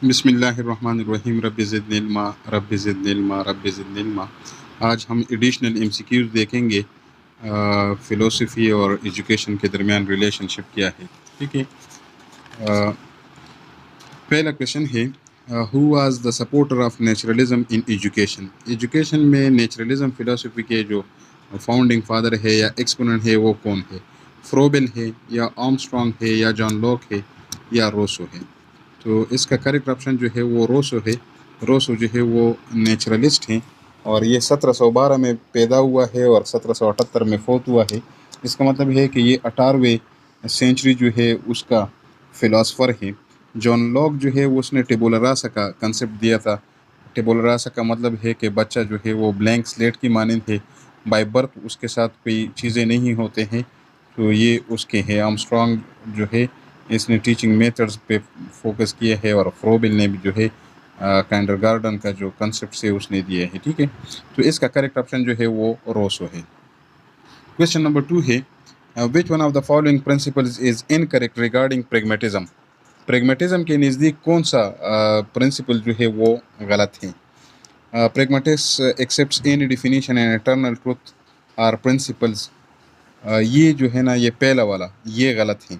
बिस्मिल्लाहिर्रहमानिर्रहीम rabbi ज़िदनी इल्मा rabbi ज़िदनी इल्मा rabbi ज़िदनी इल्मा। आज हम एडिशनल एमसीक्यूज़ देखेंगे। फ़िलोसफ़ी और एजुकेशन के दरमियान रिलेशनशिप क्या है। ठीक है। पहला क्वेश्चन है, who was the supporter of naturalism in education. Education में नेचुरलिज्म फ़िलोसफ़ी के जो फाउंडिंग फादर है या एक्सपोनेंट है वो कौन है। फ्रोबेल है या आर्मस्ट्रॉन्ग है या जॉन लॉक है या रोसो है। तो इसका करेक्ट ऑप्शन जो है वो रोसो है। रोसो जो है वो नेचुरलिस्ट हैं और ये 1712 में पैदा हुआ है और 1778 में फोत हुआ है। इसका मतलब है कि ये 18वीं सेंचुरी जो है उसका फ़िलासफ़र है। जॉन लॉक जो है उसने टेबुला रासा का कंसेप्ट दिया था। टेबुला रासा का मतलब है कि बच्चा जो है वो ब्लैंक स्लेट की मानंद है, बाय बर्थ उसके साथ कोई चीज़ें नहीं होते हैं, तो ये उसके हैं। आर्मस्ट्रॉन्ग जो है इसने टीचिंग मेथड्स पे फोकस किया है और फ्रोबेल ने भी जो है काइंडरगार्टन का जो कंसेप्ट है उसने दिया है। ठीक है, तो इसका करेक्ट ऑप्शन जो है वो रोसो है। क्वेश्चन नंबर 2 है, which one of the following principles is incorrect regarding pragmatism. Pragmatism के नज़दीक कौन सा प्रिंसिपल जो है वो गलत है। Pragmatics accepts any definition and eternal truth or principles. ये जो है ना, ये पहला वाला ये गलत है,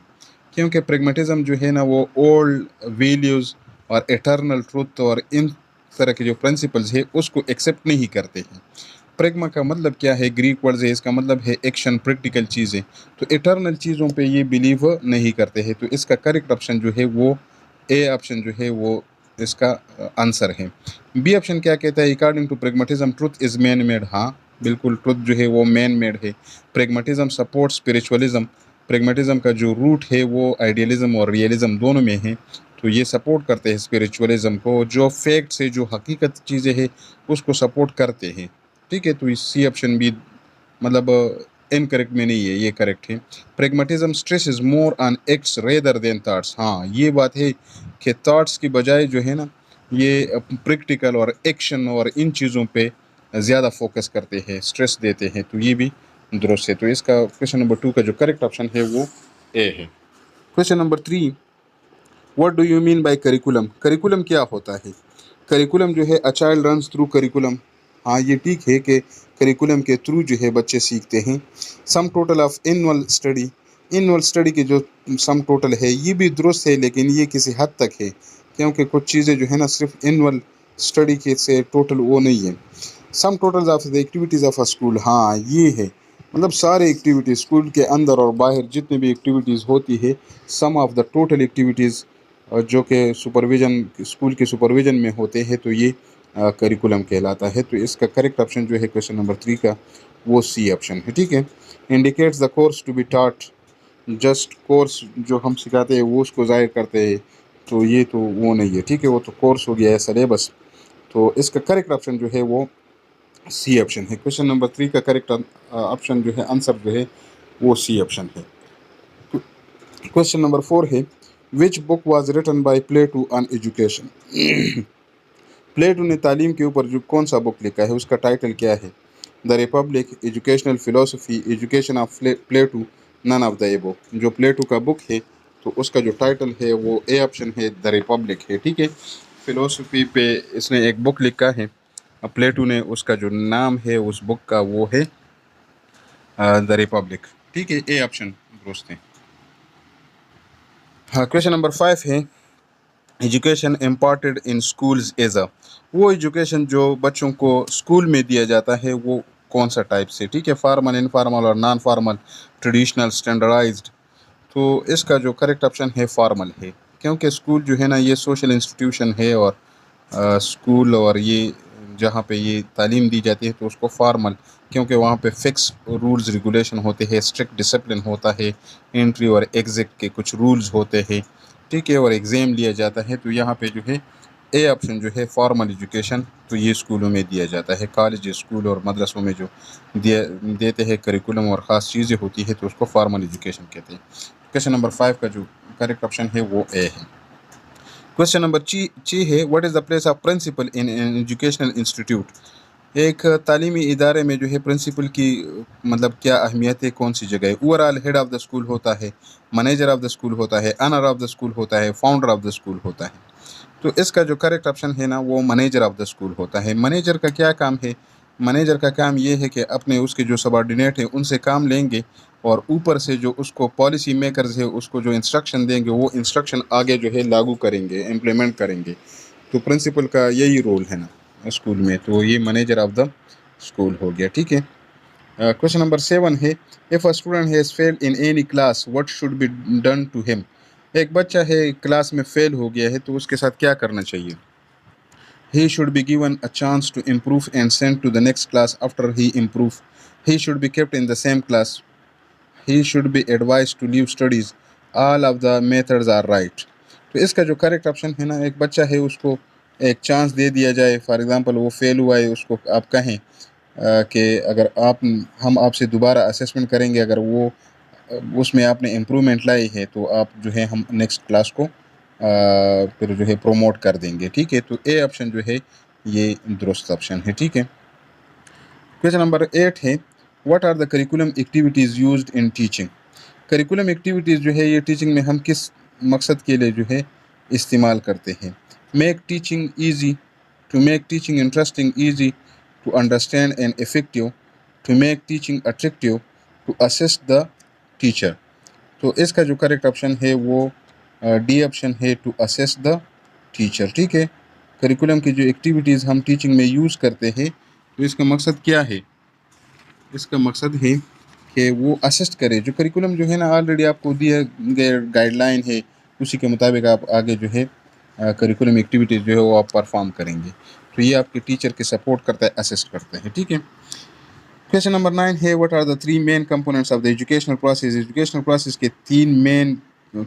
क्योंकि प्रेगमेटिज्म जो है ना वो ओल्ड वैल्यूज़ और एटर्नल ट्रुथ और इन तरह के जो प्रिंसिपल्स है उसको एक्सेप्ट नहीं करते हैं। प्रेगमा का मतलब क्या है, ग्रीक वर्ड है, इसका मतलब है एक्शन, प्रैक्टिकल चीज़ें। तो इटर्नल चीज़ों पे ये बिलीव नहीं करते हैं। तो इसका करेक्ट ऑप्शन जो है वो ए ऑप्शन जो है वो इसका आंसर है। बी ऑप्शन क्या कहता है, according to pragmatism truth is man made. हाँ बिल्कुल, ट्रुथ जो है वो मैन मेड है। Pragmatism support spiritualism. प्रेगमेटिज्म का जो रूट है वो आइडियलिज्म और रियलिज्म दोनों में है, तो ये सपोर्ट करते हैं स्पिरिचुअलिज्म को। जो फैक्ट्स है, जो हकीकत चीज़ें हैं उसको सपोर्ट करते हैं। ठीक है, तो सी ऑप्शन भी मतलब इनकरेक्ट में नहीं है, ये करेक्ट है। Pragmatism stress is more on acts rather than thoughts. हाँ ये बात है कि थॉट्स की बजाय जो है ना ये प्रैक्टिकल और एक्शन और इन चीज़ों पे ज़्यादा फोकस करते हैं, स्ट्रेस देते हैं, तो ये भी दुरुस्त है। तो इसका क्वेश्चन नंबर 2 का जो करेक्ट ऑप्शन है वो ए है। Question number 3, what do you mean by curriculum. Curriculum क्या होता है। करिकुलम जो है, a child runs through curriculum. हाँ ये ठीक है कि करिकुलम के थ्रू जो है बच्चे सीखते हैं। Sum total of annual study. Annual study के जो सम टोटल है ये भी दुरुस्त है, लेकिन ये किसी हद तक है, क्योंकि कुछ चीज़ें जो है ना सिर्फ एनुअल स्टडी के से टोटल वो नहीं है। Sum totals of the activities of a school. हाँ ये है, मतलब सारे एक्टिविटीज़ स्कूल के अंदर और बाहर जितनी भी एक्टिविटीज़ होती है, सम ऑफ द टोटल एक्टिविटीज़ जो कि सुपरविज़न स्कूल के सुपरविज़न में होते हैं, तो ये करिकुलम कहलाता है। तो इसका करेक्ट ऑप्शन जो है क्वेश्चन नंबर 3 का वो सी ऑप्शन है। ठीक है। Indicates the course to be taught. Just course जो हम सिखाते हैं वो उसको ज़ाहिर करते हैं, तो ये तो वो नहीं है। ठीक है, वो तो कोर्स हो गया है, सिलेबस। तो इसका करेक्ट ऑप्शन जो है वो सी ऑप्शन है। क्वेश्चन नंबर 3 का करेक्ट ऑप्शन जो है, आंसर जो है वो सी ऑप्शन है। क्वेश्चन नंबर 4 है, which book was written by Plato on education. Plato ने तालीम के ऊपर जो कौन सा बुक लिखा है उसका टाइटल क्या है। The Republic, educational philosophy, education of Plato, none of the above. जो प्लेटो का बुक है तो उसका जो टाइटल है वो ए ऑप्शन है, द रिपब्लिक है। ठीक है, फिलोसफी पे इसने एक बुक लिखा है प्लेटो ने, उसका जो नाम है उस बुक का वो है द रिपब्लिक। ठीक है, ए ऑप्शन दुरुस्त है। हाँ, क्वेश्चन नंबर 5 है, education imparted in schools as a. वो एजुकेशन जो बच्चों को स्कूल में दिया जाता है वो कौन सा टाइप से। ठीक है, फार्मल, इनफार्मल और नॉन फार्मल, ट्रेडिशनल, स्टैंडर्डाइज्ड। तो इसका जो करेक्ट ऑप्शन है फार्मल है, क्योंकि स्कूल जो है ना ये सोशल इंस्टीट्यूशन है और स्कूल और ये जहाँ पे ये तालीम दी जाती है तो उसको फार्मल, क्योंकि वहाँ पे फिक्स रूल्स रेगुलेशन होते हैं, स्ट्रिक्ट डिसिप्लिन होता है, एंट्री और एग्ज़िट के कुछ रूल्स होते हैं। ठीक है, और एग्ज़ाम लिया जाता है। तो यहाँ पे जो है ए ऑप्शन जो है फॉर्मल एजुकेशन, तो ये स्कूलों में दिया जाता है। कॉलेज, स्कूल और मदरसों में जो देते हैं करिकुलम और ख़ास चीज़ें होती है तो उसको फॉर्मल एजुकेशन कहते हैं। क्वेश्चन नंबर 5 का जो करेक्ट ऑप्शन है वो ए है। क्वेश्चन नंबर ची है, what is the place of principle in an educational institute. एक तालीमी इदारे में जो है प्रिंसिपल की मतलब क्या अहमियत है, कौन सी जगह है। Overall head of the school होता है, मैनेजर ऑफ़ द स्कूल होता है, अनर ऑफ़ द स्कूल होता है, फाउंडर ऑफ़ द स्कूल होता है। तो इसका जो करेक्ट ऑप्शन है ना वो मैनेजर ऑफ द स्कूल होता है। मैनेजर का क्या काम है? मैनेजर का काम ये है कि अपने उसके जो सबॉर्डिनेट हैं उनसे काम लेंगे और ऊपर से जो उसको पॉलिसी मेकर्स है उसको जो इंस्ट्रक्शन देंगे वो इंस्ट्रक्शन आगे जो है लागू करेंगे, इम्प्लीमेंट करेंगे। तो प्रिंसिपल का यही रोल है ना स्कूल में, तो ये मैनेजर ऑफ द स्कूल हो गया। ठीक है। क्वेश्चन नंबर 7 है, if a student has failed in any class what should be done to him. एक बच्चा है क्लास में फेल हो गया है तो उसके साथ क्या करना चाहिए? He should be given a chance to improve and sent to the next class after he improve. He should be kept in the same class. He should be advised to leave studies. All of the methods are right. तो इसका जो correct option है ना, एक बच्चा है उसको एक चांस दे दिया जाए। फॉर एग्जांपल वो फेल हुआ है, उसको आप कहें कि अगर आप हम आपसे दोबारा असेसमेंट करेंगे, अगर वो उसमें आपने इम्प्रूवमेंट लाई है तो आप जो है हम नेक्स्ट क्लास को फिर जो है प्रोमोट कर देंगे। ठीक है। तो ए ऑप्शन जो है ये दुरुस्त ऑप्शन है। ठीक है। क्वेश्चन नंबर 8 है, what are the curriculum activities used in teaching. Curriculum activities जो है ये टीचिंग में हम किस मकसद के लिए जो है इस्तेमाल करते हैं? Make teaching easy, to make teaching interesting, easy to understand and effective, to make teaching attractive, to assist the teacher. तो इसका जो करेक्ट ऑप्शन है वो डी ऑप्शन है, टू असेस द टीचर। ठीक है। करिकुलम की जो एक्टिविटीज़ हम टीचिंग में यूज़ करते हैं तो इसका मकसद क्या है? इसका मकसद है कि वो असिस्ट करे। जो करिकुलम जो है ना ऑलरेडी आपको दिए गए गाइडलाइन है उसी के मुताबिक आप आगे जो है करिकुलम एक्टिविटीज़ जो है वो आप परफॉर्म करेंगे। तो ये आपके टीचर के सपोर्ट करता है, असिस्ट करता है। ठीक है। क्वेश्चन नंबर 9 है, what are the 3 main components of the educational process. Educational process के 3 मेन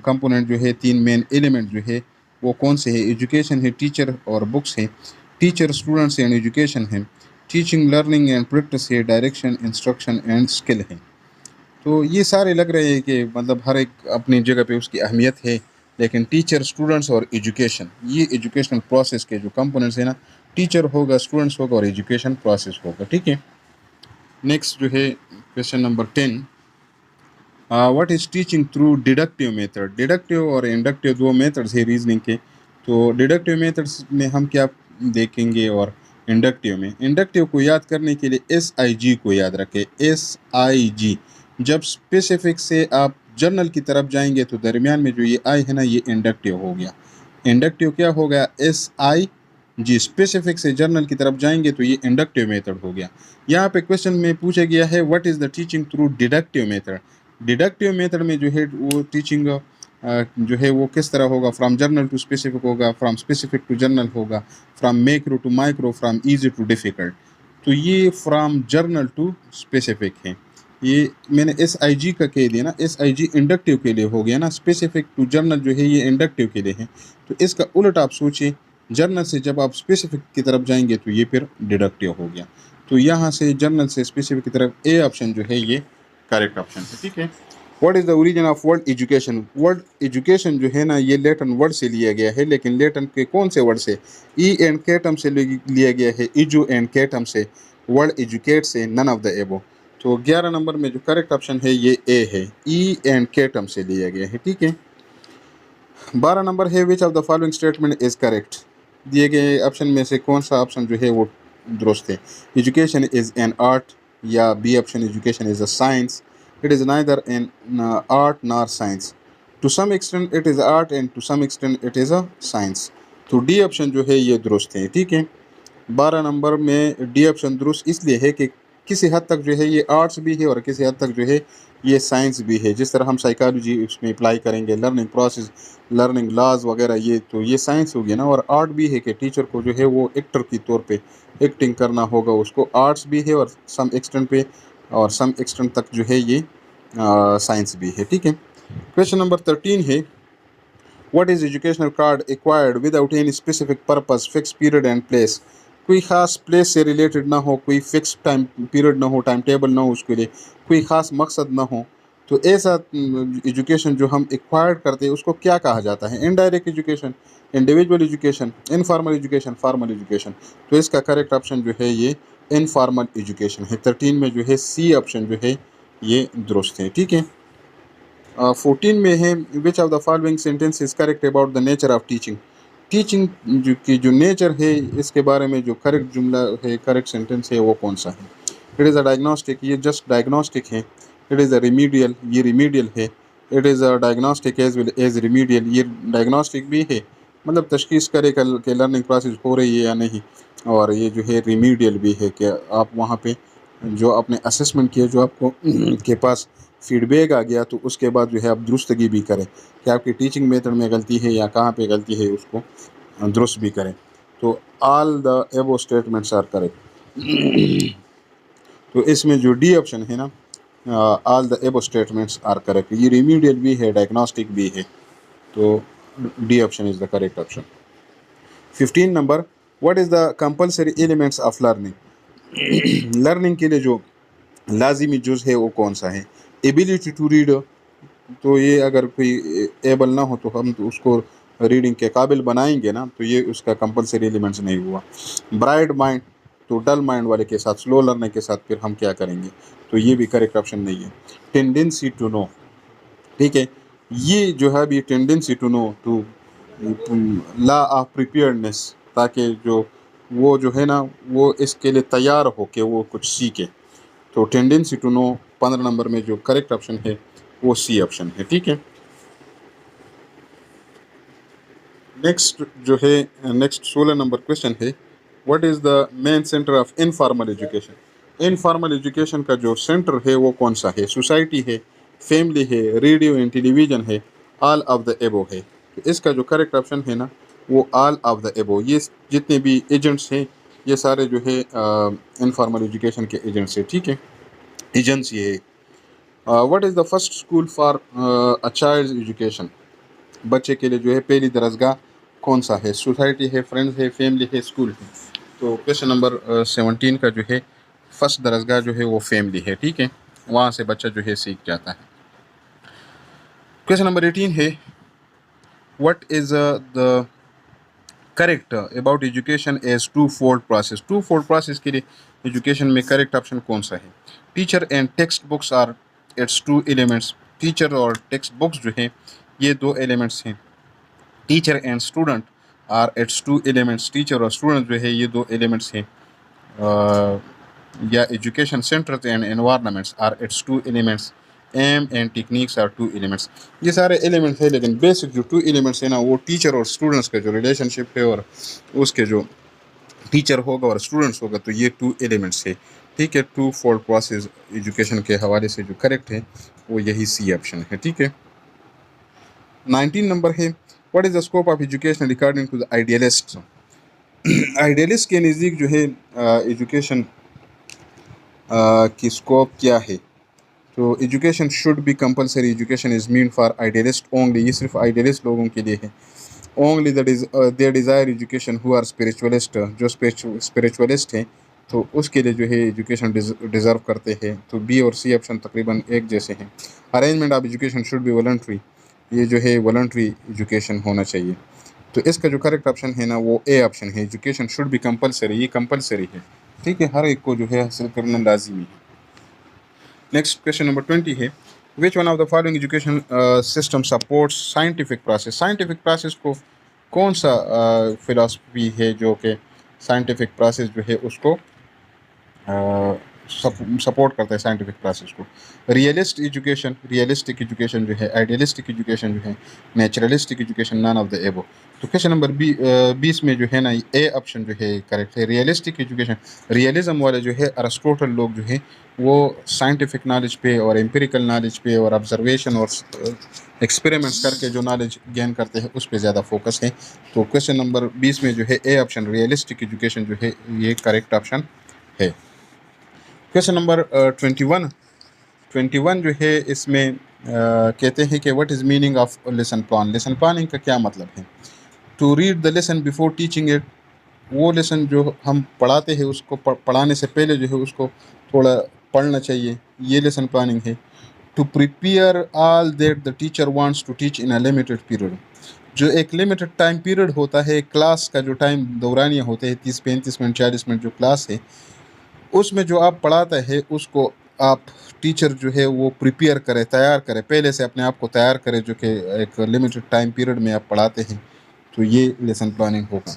कंपोनेंट जो है, 3 मेन एलिमेंट जो है वो कौन से है? एजुकेशन है, टीचर और बुक्स है, टीचर स्टूडेंट्स एंड एजुकेशन है, टीचिंग लर्निंग एंड प्रैक्टिस है, डायरेक्शन इंस्ट्रक्शन एंड स्किल है। तो ये सारे लग रहे हैं कि मतलब हर एक अपनी जगह पे उसकी अहमियत है, लेकिन टीचर, स्टूडेंट्स और एजुकेशन, ये एजुकेशनल प्रोसेस के जो कंपोनेंट्स है ना, टीचर होगा, स्टूडेंट्स होगा और एजुकेशन प्रोसेस होगा। ठीक है। नेक्स्ट जो है question number 10, what is teaching through deductive method. Deductive और इंडक्टिव दो मेथड्स है रीजनिंग के। तो डिडक्टिव मेथड्स में हम क्या देखेंगे और इंडक्टिव को याद करने के लिए SIG को याद रखें। SIG, जब स्पेसिफिक से आप जर्नल की तरफ जाएंगे तो दरमियान में जो ये आई है ना ये इंडक्टिव हो गया। इंडक्टिव क्या हो गया? SIG। स्पेसिफिक से जर्नल की तरफ जाएंगे तो ये इंडक्टिव मेथड हो गया। यहाँ पे क्वेश्चन में पूछा गया है what is the teaching through deductive method. Deductive method में जो है वो टीचिंग जो है वो किस तरह होगा? फ्रॉम जर्नल टू स्पेसिफिक होगा, फ्रॉम स्पेसिफिक टू जर्नल होगा, from macro to micro, from easy to difficult. तो ये फ्रॉम जर्नल टू स्पेसिफिक है। ये मैंने SIG का कह दिया ना, SIG इंडक्टिव के लिए हो गया ना, स्पेसिफिक टू जर्नल जो है ये इंडक्टिव के लिए है। तो इसका उलट आप सोचिए, जर्नल से जब आप स्पेसिफिक की तरफ जाएंगे तो ये फिर डिडक्टिव हो गया। तो यहाँ से जर्नल से स्पेसिफिक की तरफ ए ऑप्शन जो है ये करेक्ट ऑप्शन है। ठीक है। What is the origin of word education. Word education जो है ना ये लेटन वर्ड से लिया गया है, लेकिन लेटन के कौन से वर्ड से? ई एंड केटम से लिया गया है, इजू एंड केटम से, वर्ड एजुकेट से, नन ऑफ द एबो। तो 11 नंबर में जो करेक्ट ऑप्शन है ये ए है, ई एंड केटम से लिया गया है। ठीक है। 12 नंबर है, which of the following statement is correct. दिए गए ऑप्शन में से कौन सा ऑप्शन जो है वो दुरुस्त है? एजुकेशन इज़ एन आर्ट, या B option education is a science, it is neither an art nor science, to some extent it is art and to some extent it is a science. तो D option जो है ये दुरुस्त है। ठीक है। 12 number में डी ऑप्शन दुरुस्त इसलिए है कि किसी हद तक जो है ये आर्ट्स भी है और किसी हद तक जो है ये साइंस भी है। जिस तरह हम साइकोलॉजी उसमें अप्लाई करेंगे, लर्निंग प्रोसेस, लर्निंग लॉज वगैरह, ये तो ये साइंस होगी ना। और आर्ट भी है कि टीचर को जो है वो एक्टर की तौर पे एक्टिंग करना होगा, उसको आर्ट्स भी है और सम एक्सटेंट पे और सम एक्सटेंट तक जो है ये साइंस भी है। ठीक है। क्वेश्चन नंबर 13 है, what is educational card acquired without any specific purpose, fix period and place. कोई ख़ास प्लेस से रिलेटेड ना हो, कोई फिक्स टाइम पीरियड ना हो, टाइम टेबल ना हो, उसके लिए कोई ख़ास मकसद ना हो, तो ऐसा एजुकेशन जो हम एक्वायर्ड करते हैं उसको क्या कहा जाता है? Indirect education, individual education, informal education, formal education. तो इसका करेक्ट ऑप्शन जो है ये इनफॉर्मल एजुकेशन है। 13 में जो है सी ऑप्शन जो है ये दुरुस्त है। ठीक है। 14 में है, which of the following sentence is correct about the nature of teaching. Teaching जो नेचर है, इसके बारे में जो करेक्ट जुमला है, करेक्ट सेंटेंस है, वो कौन सा है? इट इज़ अ डायग्नोस्टिक, ये जस्ट डायग्नोस्टिक है। इट इज़ अ रिमीडियल, ये रिमीडियल है। It is a diagnostic as well as remedial, ये डायग्नोस्टिक भी है, मतलब तशखीस करे कल के लर्निंग प्रोसेस हो रही है या नहीं। और ये जो है रिमीडियल भी है कि आप वहाँ पे जो आपने असेसमेंट किया, जो आपको के पास फीडबैक आ गया, तो उसके बाद जो है आप दुरुस्तगी भी करें कि आपकी टीचिंग मेथड में गलती है या कहाँ पे गलती है, उसको दुरुस्त भी करें। तो all the above statements are correct. तो इसमें जो डी ऑप्शन है ना, all the above statements are correct, ये रिमीडियल भी है, डायग्नोस्टिक भी है। तो D option is the correct option. 15 number, what is the compulsory elements of learning? Learning के लिए जो लाजिमी जुज़ है वो कौन सा है? एबिलिटी टू रीड, तो ये अगर कोई एबल ना हो तो हम तो उसको रीडिंग के काबिल बनाएंगे ना, तो ये उसका कंपलसरी एलिमेंट्स नहीं हुआ। ब्राइट माइंड, तो डल माइंड वाले के साथ, स्लो लर्नर के साथ फिर हम क्या करेंगे? तो ये भी करेक्ट ऑप्शन नहीं है। टेंडेंसी टू नो, ठीक है, ये जो है अभी tendency to know to law of preparedness, ताकि जो वो जो है ना वो इसके लिए तैयार हो के वो कुछ सीखे। तो टेंडेंसी टू नो 15 नंबर में जो करेक्ट ऑप्शन है वो सी ऑप्शन है, ठीक है। नेक्स्ट जो है, नेक्स्ट 16 नंबर क्वेश्चन है, what is the main centre of informal education? Informal education का जो सेंटर है वो कौन सा है? सोसाइटी है, फैमिली है, रेडियो एंड टेलीविज़न है, ऑल ऑफ द एबो है। तो इसका जो करेक्ट ऑप्शन है ना वो ऑल ऑफ द एबो। ये जितने भी एजेंट्स हैं ये सारे जो है इनफॉर्मल एजुकेशन के एजेंट्स हैं, ठीक है, एजेंसी है। What is the first school for a child's education? बच्चे के लिए जो है पहली दरसगाह कौन सा है? सोसाइटी है, फ्रेंड्स है, फैमिली है, स्कूल है। तो क्वेश्चन नंबर 17 का जो है फर्स्ट दरसगाह जो है वो फैमिली है, ठीक है, वहाँ से बच्चा जो है सीख जाता है। क्वेश्चन नंबर 18 है, what is the correct about education as two fold process? Two fold process के लिए एजुकेशन में करेक्ट ऑप्शन कौन सा है? Teacher and text books are its two elements, teacher और टेक्स्ट बुक्स जो है ये दो एलिमेंट्स हैं। Teacher and student are its two elements, teacher और स्टूडेंट जो है ये दो एलिमेंट्स हैं। या education centres and environments are its two elements, M and techniques are two elements. ये सारे एलिमेंट्स है, लेकिन बेसिक जो टू एलिमेंट्स है ना वो टीचर और स्टूडेंट्स का जो रिलेशनशिप है और उसके जो टीचर होगा और स्टूडेंट्स होगा, तो ये टू एलिमेंट्स है, ठीक है। टू फोल्ड प्रोसेस एजुकेशन के हवाले से जो करेक्ट है वो यही सी ऑप्शन है, ठीक है। 19 नंबर है, what is the scope of education according to the idealist? Idealist के नज़दीक जो है एजुकेशन की स्कोप क्या है? तो education should be compulsory, education is mean for idealist only, ये सिर्फ आइडियलिस्ट लोगों के लिए है। Only that is they desire education who are spiritualist, जो स्पिरिचुअलिस्ट हैं तो उसके लिए जो है एजुकेशन डिज़र्व करते हैं। तो बी और सी ऑप्शन तकरीबन एक जैसे हैं। Arrangement of education should B voluntary, ये जो है वॉलंटरी एजुकेशन होना चाहिए। तो इसका जो करेक्ट ऑप्शन है ना वो ए ऑप्शन है, एजुकेशन शुड बी कंपलसरी, ये कंपलसरी है, ठीक है, हर एक को जो है हासिल करना लाजिमी है। नेक्स्ट क्वेश्चन नंबर 20 है, which one of the following education system supports scientific process? Scientific process को कौन सा फिलॉसफी है जो कि साइंटिफिक प्रोसेस जो है उसको सपोर्ट करता है साइंटिफिक प्रोसेस को? रियलिस्ट एजुकेशन, रियलिस्टिक एजुकेशन जो है, आइडियलिस्टिक एजुकेशन जो है, naturalistic education, none of the above. तो क्वेश्चन नंबर 20 में जो है ना ए ऑप्शन जो है करेक्ट है, रियलिस्टिक एजुकेशन। रियलिज्म वाले जो है अरिस्टोटल लोग जो है वो साइंटिफिक नॉलेज पे और एम्पिरिकल नॉलेज पे और ऑब्जर्वेशन और एक्सपेरिमेंट्स करके जो नॉलेज गेन करते हैं उस पर ज़्यादा फोकस है। तो क्वेश्चन नंबर 20 में जो है ए ऑप्शन रियलिस्टिक एजुकेशन जो है ये करेक्ट ऑप्शन है। क्वेश्चन नंबर 21 जो है इसमें कहते हैं कि what is meaning of lesson plan? Lesson planning का क्या मतलब है? To read the lesson before teaching it, वो लेसन जो हम पढ़ाते हैं उसको पढ़ाने से पहले जो है उसको थोड़ा पढ़ना चाहिए, ये लेसन प्लानिंग है। To prepare all that the teacher wants to teach in a limited period, जो एक लिमिटेड टाइम पीरियड होता है, क्लास का जो टाइम दौरानिया होते हैं 30-35 मिनट 40 मिनट जो क्लास है उसमें जो आप पढ़ाते हैं उसको आप टीचर जो है वो प्रिपेयर करे, तैयार करे, पहले से अपने आप को तैयार करे, जो कि एक लिमिटेड टाइम पीरियड में आप पढ़ाते हैं। तो ये लेसन प्लानिंग होगा।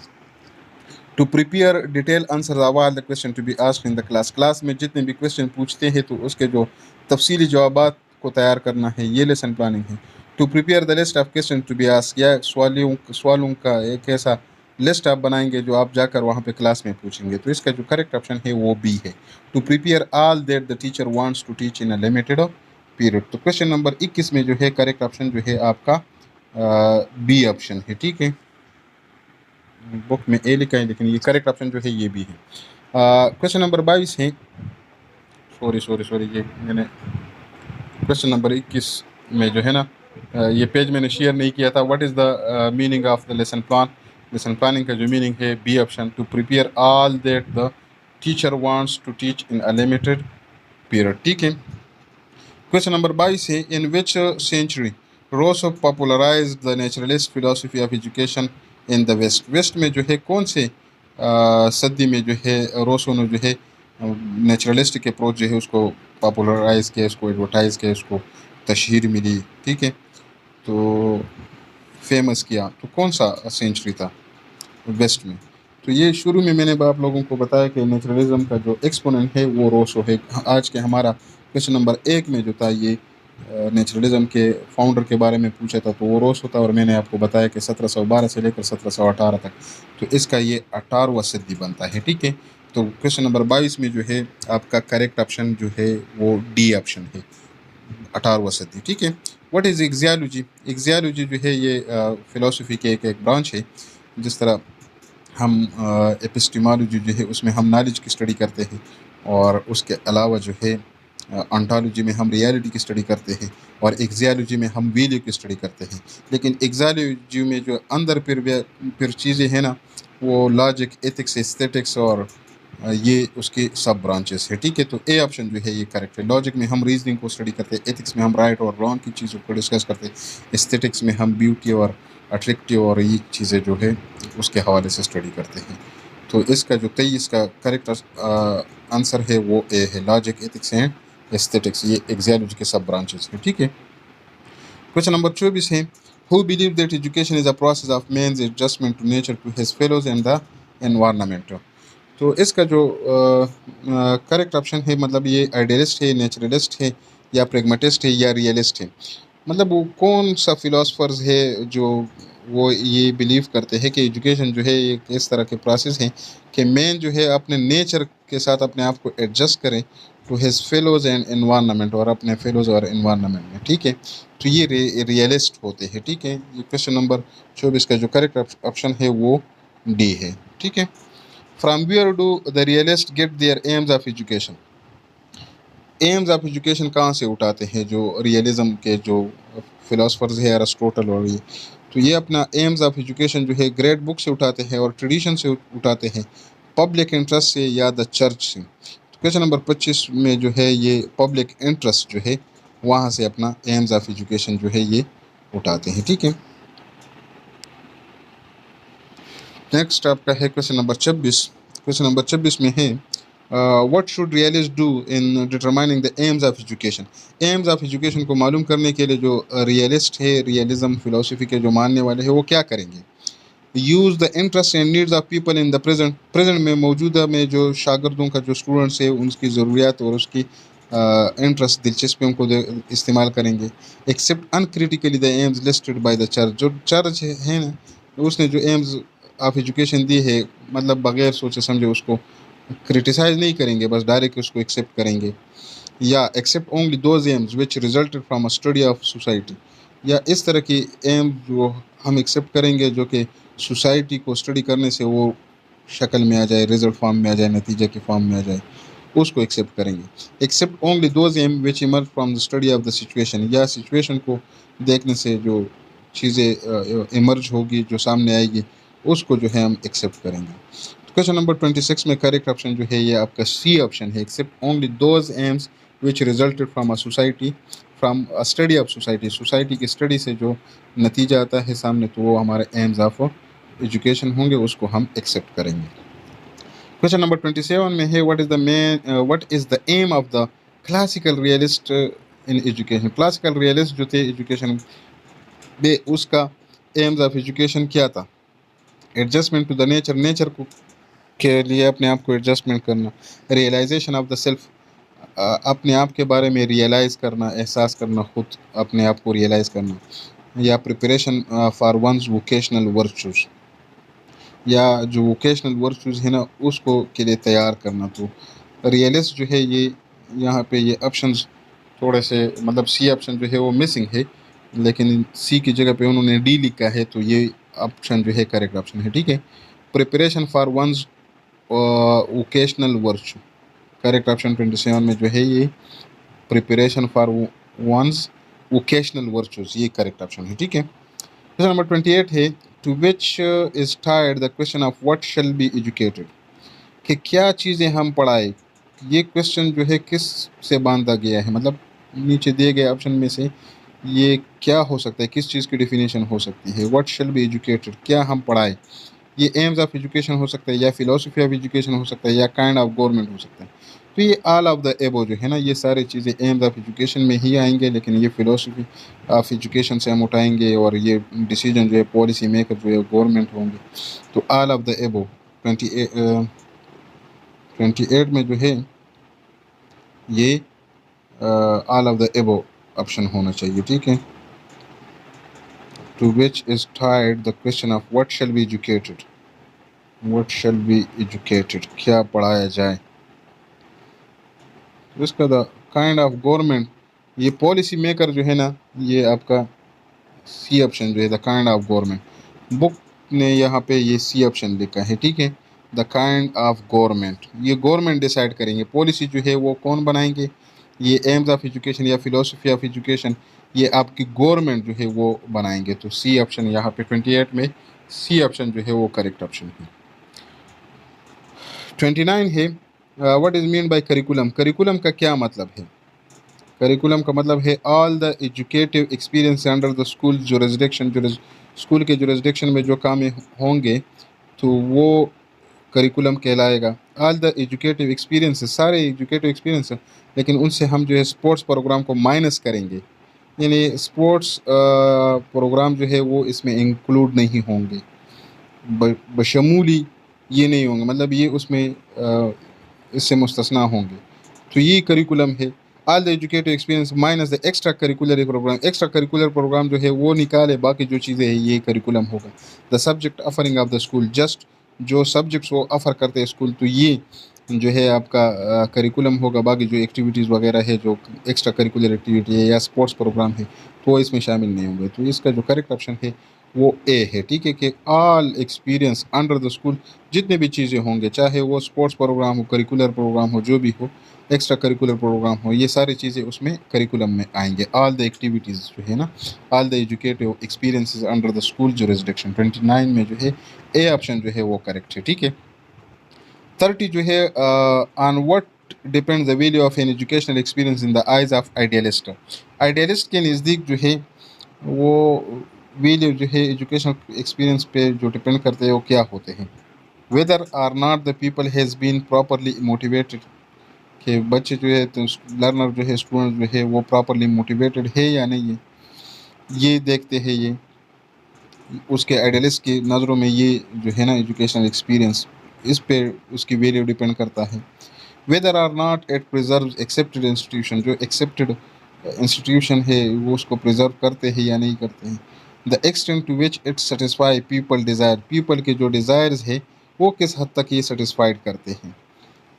To prepare detail answer all the question to be asked in the class, class में जितने भी क्वेश्चन पूछते हैं तो उसके जो तफसीली जवाबात को तैयार करना है, ये लेसन प्लानिंग है। To prepare the list of question to be asked, या सवालों का एक ऐसा लिस्ट आप बनाएंगे जो आप जाकर वहाँ पे क्लास में पूछेंगे, तो इसका जो करेक्ट ऑप्शन है वो बी है। To prepare all that the teacher wants to teach in a limited period, तो क्वेश्चन नंबर 21 में जो है करेक्ट ऑप्शन जो है आपका बी ऑप्शन है। ठीक है, बुक में ए लिखा है लेकिन ये करेक्ट ऑप्शन जो है ये भी है। क्वेश्चन नंबर 22 है, सॉरी ये मैंने क्वेश्चन नंबर 21 में जो है ना ये पेज मैंने शेयर नहीं किया था। What is the meaning of the lesson plan, lesson planning का जो मीनिंग है B option, to prepare all that the teacher wants to teach in a limited period. ठीक है, क्वेश्चन नंबर 22 है, in which century Rousseau popularized the naturalist philosophy of education in the west, west में जो है कौन से सदी में जो है रोसो ने जो है नेचुरलिस्टिक अप्रोच जो है उसको पॉपुलराइज किया, उसको एडवर्टाइज किया, उसको तशहीर मिली। ठीक है, तो फेमस किया, तो कौन सा सेंचुरी था वेस्ट में? तो ये शुरू में मैंने आप लोगों को बताया कि नेचुरलिज्म का जो एक्सपोनेंट है वो रोसो है। आज के हमारा क्वेश्चन नंबर 1 में जो था ये नेचुरलिज्म के फाउंडर के बारे में पूछा था, तो वो रोसो था, और मैंने आपको बताया कि 1712 से लेकर 1718 तक, तो इसका ये 18वां सदी बनता है। ठीक है, तो क्वेश्चन नंबर 22 में जो है आपका करेक्ट ऑप्शन जो है वो डी ऑप्शन है, 18वां सदी। ठीक है, व्हाट इज़ एक्सियोलॉजी, एक्सियोलॉजी जो है ये फ़िलासफ़ी के एक ब्रांच है। जिस तरह हम एपिस्टेमोलॉजी जो है उसमें हम नॉलेज की स्टडी करते हैं, और उसके अलावा जो है ऑन्टोलॉजी में हम रियलिटी की स्टडी करते हैं, और एक्सियोलॉजी में हम वैल्यू की स्टडी करते हैं। लेकिन एक्सियोलॉजी में जो अंदर फिर चीज़ें हैं ना, वो लॉजिक, एथिक्स, एस्थेटिक्स और ये उसके सब ब्रांचेस है। ठीक है, तो ए ऑप्शन जो है ये करेक्ट है। लॉजिक में हम रीजनिंग को स्टडी करते हैं, एथिक्स में हम राइट और रॉन्ग की चीज़ों को डिस्कस करते हैं, एस्थेटिक्स में हम ब्यूटी और अट्रैक्टिव और ये चीज़ें जो है उसके हवाले से स्टडी करते हैं। तो इसका जो 23 का करेक्ट आंसर है वो ए है, लॉजिक, एथिक्स एंड एस्थेटिक्स, ये एक्सियोलॉजी के सब ब्रांचेस हैं। ठीक है, क्वेश्चन नंबर 24 है, who believe that education is a process of man's adjustment to nature, to his fellows and the environment, तो इसका जो करेक्ट ऑप्शन है, मतलब ये आइडियलिस्ट है, नेचुरलिस्ट है, या प्रेगमेटिस्ट है, या रियलिस्ट है। मतलब वो कौन सा फिलोसफर्स है जो वो ये बिलीव करते हैं कि एजुकेशन जो है एक इस तरह के प्रोसेस है कि मैन जो है अपने नेचर के साथ अपने आप को एडजस्ट करें to his fellows and environment, और अपने फेलोज और एनवायरनमेंट में। ठीक है, तो ये रियलिस्ट होते हैं। ठीक है, ये क्वेश्चन नंबर 24 का जो करेक्ट ऑप्शन है वो डी है। ठीक है, from where do the realist get their aims of education, aims of education कहाँ से उठाते हैं जो रियलिज्म के जो फिलोसफर्स है अरिस्टोटल और ये, तो ये अपना एम्स ऑफ एजुकेशन जो है ग्रेट बुक से उठाते हैं, और ट्रेडिशन से उठाते हैं, पब्लिक इंटरेस्ट से, या द चर्च से। तो क्वेश्चन नंबर 25 में जो है ये पब्लिक इंटरेस्ट जो है वहाँ से अपना एम्स ऑफ एजुकेशन जो है ये उठाते हैं। ठीक है, नेक्स्ट आपका है क्वेश्चन नंबर 26। क्वेश्चन नंबर 26 में है, what should realist do in determining the AIIMS of education, aims of education को मालूम करने के लिए जो रियलिस्ट है, रियलिज्म फिलोसफी के जो मानने वाले हैं, वो क्या करेंगे? Use the interest and needs of people in the present, present में मौजूदा में जो शागिर्दों का जो स्टूडेंट्स है उनकी ज़रूरियात और उसकी इंटरेस्ट, दिलचस्पियों को इस्तेमाल करेंगे। Accept uncritically the aims listed by the church, जो चर्च है ना उसने जो एम्स ऑफ एजुकेशन दी है, मतलब बगैर सोचे समझे उसको क्रिटिसाइज नहीं करेंगे, बस डायरेक्ट उसको एक्सेप्ट करेंगे। या accept only those aims which resulted from a study of society, या इस तरह की एम जो हम एक्सेप्ट करेंगे जो कि सोसाइटी को स्टडी करने से वो शक्ल में आ जाए, रिजल्ट फॉर्म में आ जाए, नतीजे के फॉर्म में आ जाए, उसको एक्सेप्ट करेंगे। Accept only those aim which emerge from the study of the situation, या सिचुएशन को देखने से जो चीज़ें इमर्ज होगी, जो सामने आएगी, उसको जो है हम एक्सेप्ट करेंगे। क्वेश्चन नंबर 26 में करेक्ट ऑप्शन जो है ये आपका सी ऑप्शन है, accept only those aims which resulted from a society, from a study of society, society की स्टडी से जो नतीजा आता है सामने, तो वो हमारे एम्स ऑफ एजुकेशन होंगे, उसको हम एक्सेप्ट करेंगे। क्वेश्चन नंबर 27 में है, what is the aim of the classical realist in education, classical realist जो थे एजुकेशन में, उसका एम्स ऑफ एजुकेशन क्या था? Adjustment to the nature, nature को के लिए अपने आप को एडजस्टमेंट करना, रियलाइजेशन ऑफ द सेल्फ, अपने आप के बारे में रियलाइज़ करना, एहसास करना, खुद अपने आप को रियलाइज़ करना, या preparation for one's vocational virtues, या जो वोकेशनल वर्चूज़ है ना उसको के लिए तैयार करना। तो रियलिस्ट जो है ये यहाँ पे ये ऑप्शंस थोड़े से मतलब सी ऑप्शन जो है वो मिसिंग है, लेकिन सी की जगह पे उन्होंने डी लिखा है, तो ये ऑप्शन जो है करेक्ट ऑप्शन है। ठीक है, preparation for one's vocational virtue, correct option 27 में जो है ये preparation for one's vocational virtues, ये करेक्ट ऑप्शन है। ठीक है, क्वेश्चन नंबर 28 है, to which is tied the question of what shall be educated, कि क्या चीज़ें हम पढ़ाए, ये क्वेश्चन जो है किस से बांधा गया है, मतलब नीचे दिए गए ऑप्शन में से ये क्या हो सकता है, किस चीज़ की डिफिनेशन हो सकती है। व्हाट शैल बी एजुकेटेड, क्या हम पढ़ाए, ये एम्स ऑफ एजुकेशन हो सकता है, या फिलोसफी ऑफ एजुकेशन हो सकता है, या काइंड ऑफ गवर्नमेंट हो सकता है। तो ये ऑल ऑफ द एबो जो है ना, ये सारी चीज़ें एम्स ऑफ एजुकेशन में ही आएंगे, लेकिन ये फिलोसफी ऑफ एजुकेशन से हम उठाएंगे, और ये डिसीजन जो है पॉलिसी मेकर जो है गवर्नमेंट होंगे। तो ऑल ऑफ द एबो 28 में जो है ये all of the above option होना चाहिए। ठीक है, to which is tied the question of what shall be educated, what shall be educated, क्या पढ़ाया जाए। इसका द काइंड ऑफ गवर्नमेंट, ये पॉलिसी मेकर जो है ना, ये आपका सी ऑप्शन जो है the kind of government, book ने यहाँ पे ये सी ऑप्शन लिखा है। ठीक है, द काइंड ऑफ गवर्नमेंट, ये गवर्नमेंट डिसाइड करेंगे, पॉलिसी जो है वो कौन बनाएंगे, ये एम्स ऑफ एजुकेशन या फिलोसफी ऑफ एजुकेशन, ये आपकी गवर्नमेंट जो है वो बनाएंगे। तो सी ऑप्शन यहाँ पे 28 में सी ऑप्शन जो है वो करेक्ट ऑप्शन है। 29 है, what is mean by curriculum, curriculum का क्या मतलब है। करिकुलम का मतलब है all the educative experience under the school jurisdiction, जो स्कूल के जुरिसडिक्शन में जो काम होंगे तो वो करिकुलम कहलाएगा। ऑल द एजुकेटिव एक्सपीरियंस, सारे एजुकेटिव एक्सपीरियंस, लेकिन उनसे हम जो है स्पोर्ट्स प्रोग्राम को माइनस करेंगे, यानी स्पोर्ट्स प्रोग्राम जो है वो इसमें इंक्लूड नहीं होंगे, बशमूली ये नहीं होंगे, मतलब ये उसमें इससे मुस्तस्ना होंगे। तो ये करिकुलम है। All the educative experience minus the extra curricular programme, extra curricular programme जो है वो निकाले, बाकी जो चीज़ें हैं ये करिकुलम होगा। The subject offering of the school, just जो सब्जेक्ट्स वो ऑफ़र करते हैं स्कूल, तो ये जो है आपका करिकुलम होगा। बाकी जो एक्टिविटीज़ वगैरह है, जो एक्स्ट्रा करिकुलर एक्टिविटी है या स्पोर्ट्स प्रोग्राम है, तो वो इसमें शामिल नहीं होंगे। तो इसका जो करेक्ट ऑप्शन है वो ए है। ठीक है, कि all experience under the school, जितने भी चीज़ें होंगे, चाहे वो स्पोर्ट्स प्रोग्राम हो, करिकुलर प्रोग्राम हो, जो भी हो, एक्स्ट्रा करिकुलर प्रोग्राम हो, ये सारी चीज़ें उसमें करिकुलम में आएंगे। ऑल द एक्टिविटीज़ जो है ना, all the educative experiences under the school jurisdiction, 29 में जो है ए ऑप्शन जो है वो करेक्ट है। ठीक है, 30 जो है, on what depend the value of an educational experience in the eyes of idealist, idealist के नज़दीक जो है वो वैल्यू जो है एजुकेशनल एक्सपीरियंस पे जो डिपेंड करते हैं वो क्या होते हैं। Whether or not the people has been properly motivated, कि बच्चे जो है तो लर्नर जो है स्टूडेंट जो है वो प्रॉपरली मोटिवेटेड है या नहीं है, ये देखते हैं। ये उसके आइडियलिस्ट की नज़रों में ये जो है ना एजुकेशनल एक्सपीरियंस, इस पे उसकी वैल्यू डिपेंड करता है। Whether or not it preserve accepted institution, जो एक्सेप्टेड इंस्टीट्यूशन है वो उसको प्रिजर्व करते हैं या नहीं करते हैं। The extent to which it satisfy people desire, people के जो डिज़ायर्स है वो किस हद तक ये सेटिस्फाइड करते हैं।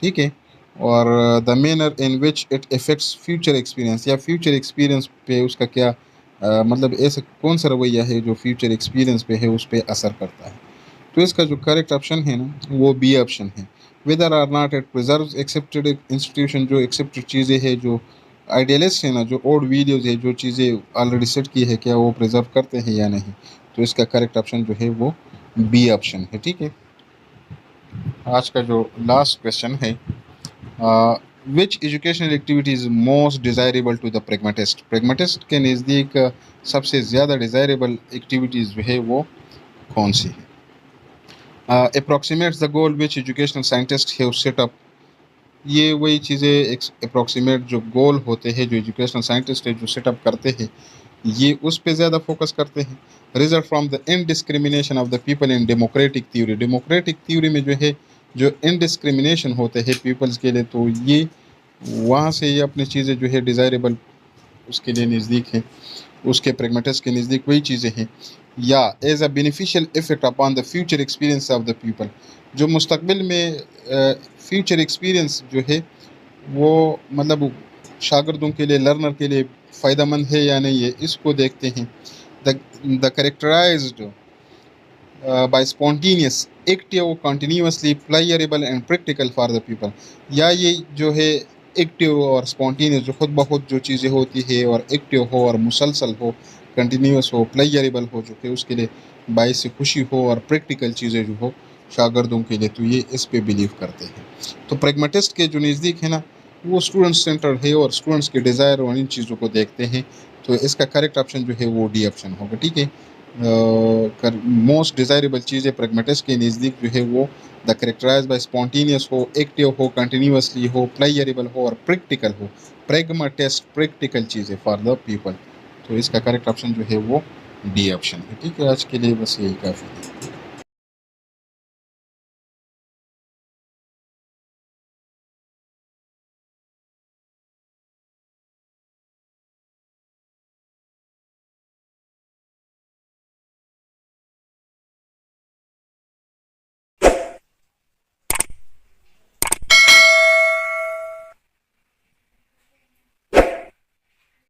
ठीक है, और the manner in which it effects future experience, या फ्यूचर एक्सपीरियंस पे उसका क्या मतलब ऐसा कौन सा रवैया है जो फ्यूचर एक्सपीरियंस पे है उस पर असर करता है। तो इसका जो करेक्ट ऑप्शन है ना वो बी ऑप्शन है। Whether or not it preserve accepted institution, जो एक्सेप्टेड चीज़ें हैं, जो आइडियलिस्ट है ना, जो ओल्ड वीडियोज़ है, जो चीज़ें ऑलरेडी सेट की है, क्या वो प्रिजर्व करते हैं या नहीं। तो इसका करेक्ट ऑप्शन जो है वो बी ऑप्शन है। ठीक है, आज का जो लास्ट क्वेश्चन है, which educational activity is most desirable to the pragmatist, pragmatist के नज़दीक सबसे ज़्यादा डिज़ायरेबल एक्टिविटीज़ जो है वो कौन सी है। अप्रॉक्सीमेट्स the goal which educational scientist have set up, ये वही चीज़ें अप्रॉक्सीमेट जो गोल होते हैं जो एजुकेशनल साइंटिस्ट है जो सेटअप करते हैं, ये उस पे ज़्यादा फोकस करते हैं। Result from the इनडिस्क्रिमिनेशन of the people in democratic theory, democratic theory में जो है जो इनडिस्क्रिमिनेशन होते हैं पीपल्स के लिए, तो ये वहाँ से ये अपनी चीज़ें जो है डिज़ायरेबल उसके लिए नज़दीक है, उसके प्रेगमेटिस्ट के नज़दीक वही चीज़ें हैं। या as a beneficial effect upon the future experience of the people, जो मुस्तकबिल में फ्यूचर एक्सपीरियंस जो है वो मतलब शागिर्दों के लिए, लर्नर के लिए फ़ायदेमंद है या नहीं है, इसको देखते हैं। The characterized by spontaneous, active, continuously pliable and practical for the people, या ये जो है एक्टिव और स्पॉन्टेनियस जो खुद ब खुद जो चीज़ें होती है और एक्टिव हो और मुसलसल हो, कंटिन्यूस हो, प्लायरेबल हो, जो कि उसके लिए बायस से खुशी हो, और प्रैक्टिकल चीज़ें जो हो शागिर्दों के लिए, तो ये इस पे बिलीव करते हैं। तो प्रैग्मेटिस्ट के जो नज़दीक है ना, वो स्टूडेंट सेंटर है और स्टूडेंट्स के डिज़ायर और इन चीज़ों को देखते हैं। तो इसका करेक्ट ऑप्शन जो है वो डी ऑप्शन होगा, ठीक है। मोस्ट डिज़ायरेबल चीज़ें प्रैग्मेटिस्ट के नज़दीक जो है वो द करेक्टराइज बाय स्पॉन्टेनियस हो, एक्टिव हो, कंटिन्यूसली हो, प्लायरेबल हो और प्रैक्टिकल हो। प्रैग्मेटिस्ट प्रैक्टिकल चीज़ें फॉर द पीपल, तो इसका करेक्ट ऑप्शन जो है वो डी ऑप्शन है, ठीक है। आज के लिए बस यही काफ़ी है।